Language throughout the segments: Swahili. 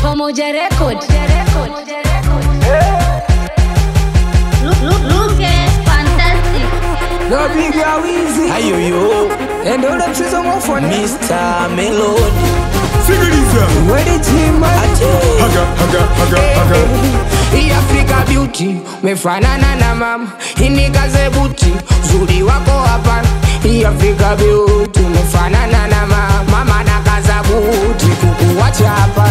Pamoja Record. Look fantastic. No big Wizi. Ayo yo, And all the trees are more funny. Mr. Melody. Sikiliza. Where the team Haga. Hii Africa beauty mefanana na mama, hii kaze buti zuri wako hapa. Hii Africa beauty mefanana na mama na kaza buti kukuacha hapa.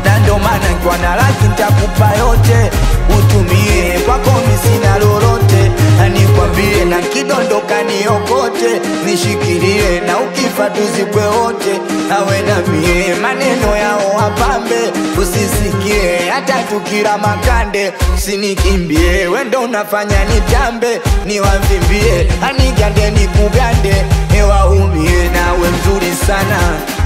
Na ndo maana kwa na laki nitakupa yote, utumie kwako mimi sina lolote. Na nikwambie na kidondoka niokote, nishikilie na ukifa tuzikwe wote. Awe na mie maneno yao wapambe, usisikie hata tukira makande. Usinikimbie wendo unafanya nitambe, niwavimbie anigande nikugande. Ewa umie nawe mzuri sana,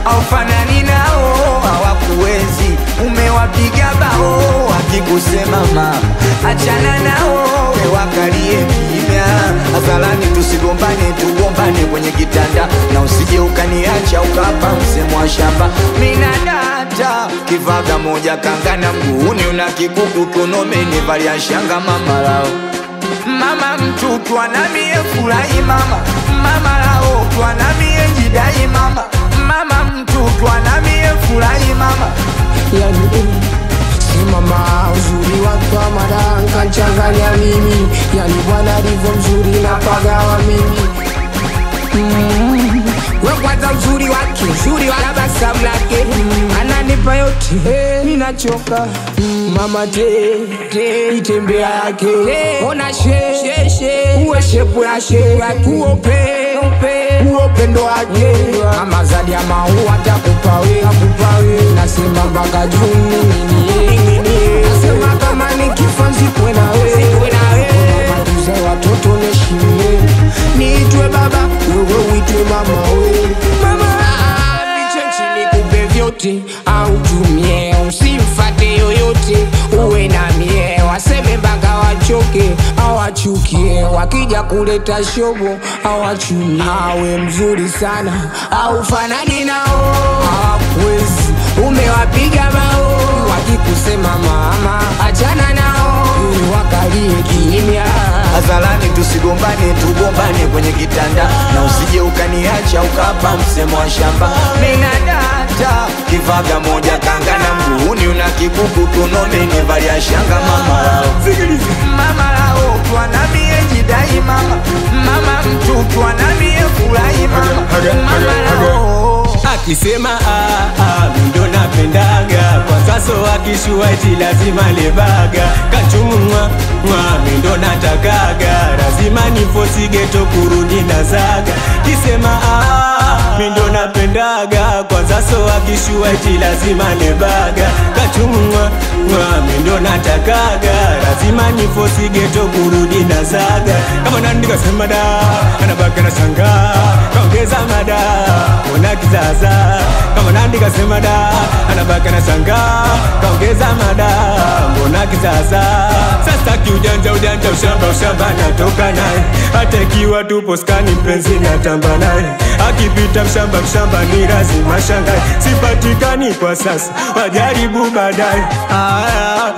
aufanani nao hawakuwezi. Umewapiga bao wakikusema mama, achana nao wakalie kimya. Hadharani tusigombane, tugombane kwenye kitanda, na usije ukaniacha ukapa msemo wa shamba. Mina data kivaga moja kangana mguuni, una kikuku kunomeni valia shanga mama lao. Mama mtu kwa nami furahi mama, mama lao kwa nami jidai mama. Mama mtu kwa nami furahi mama. Yani si mama uzuri wako amaranga nchanganya mimi. Yani bwana alivyo mzuri na pagawa mimi. We kwanza uzuri wake, uzuri wa tabasamu lake ananipa yote, ninachoka mama te itembea yake. Ona she uwe shepu ya she, uope ndo wake. Mama zadi ya maua takupa we, nasema mpaka Juni. Nasema kama nikifa nzikwe na we, matuze watoto neshimie. Niitwe baba, wewe uitwe mama we. Mama niche nchini kupe vyote, au tumie usimfate yoyote. Uwe na mie waseme mpaka wachoke, awachukie wakija kuleta shobo, awachuni. Awe mzuri sana, au fanani nao hawakuwezi. Umewapiga bao wakikusema mama, achana nao wakalie kimya. Hadharani tusigombane, tugombane kwenye kitanda, na usije ukaniacha ukapa msemo wa shamba. Mina data kivaga moja kangana mguuni, una kikuku kunomeni valia shanga mama lao. Mama lao kwa nami jidai mama, mama mtu kwa nami furahi mama. Mama lao Akisema ndo napendaga, kwa sasa akishua eti lazima lebaga. Kachumwa ndo natakaga, lazima nifosi geto kurudi na zaga. Kisema ndo napendaga, kwa sasa akishua eti lazima lebaga. Kachumwa ndo natakaga, lazima nifosi geto kurudi na zaga. Kama nandika sema da, anabaka na shanga, kaongeza mada una kizaza. Kama nandika sema da, anabaka na shanga, kaongeza mada mbona kizaza. Sasa kiujanja ushamba natoka naye, hata ikiwa tupo skani mpenzi natamba naye. Akipita mshamba ni lazima shangae, sipatikani kwa sasa wajaribu baadaye.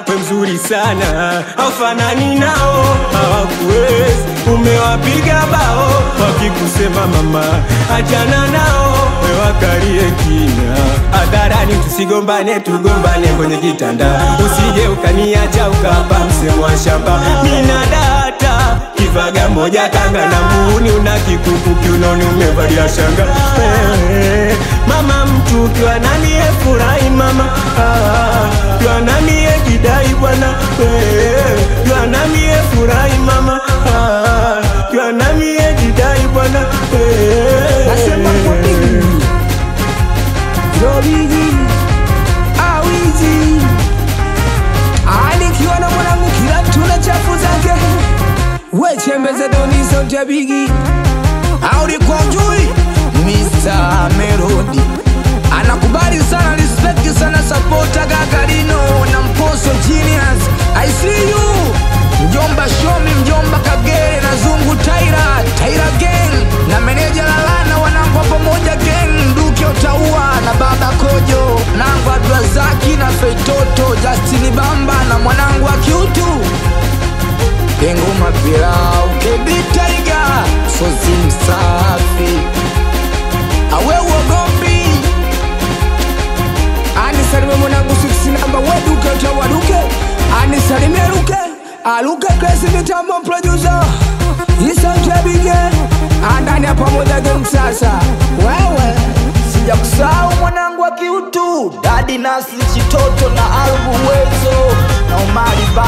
We mzuri sana, aufanani nao hawakuwezi. Umewapiga bao wakikusema mama, achana nao we wakalie kimya. Hadharani tusigombane, tugombane kwenye kitanda, usije ukaniacha ukapa msemo wa shamba. Mina data kivaga moja kanga na muni, una kikuku kiunoni umevalia shanga. Mama mtu kiwa nani furahi mama, kiwa nani jidai bwana. Kiwa nani furahi mama, kiwa nani jidai bwana. Nasema kwa bigi Yo bigi Wizi alikiwa na mwanangu kila tuna chafu zake. We chembeze doni sote bigi audi kwa ujui. Mr. Melody Anakubali sana, respect sana, supporta Gagarino na Mposo Genius. I see you mjomba Shomi, mjomba Kagere na Zungu Taira gang na meneja Lalana, wanangu pamoja gang. Nduki Otaua na baba Kojo, nangu Abdrazaki na Feit Chitoto Justin Bamba na mwanangu wa kiutu Ngoma Pilau Kebitaiga Sozi msafi Awe uogombi Anisalime mwanangu 6 namba Weduke utawaduke Anisalime Luke Aluke Klesi mitambo producer Isa Jebige Andani ya pamoja game sasa Wewe Sija kusahau mwanangu wa kiutu Daddy Nasli Chitoto na Albu Wezo na Omari Ba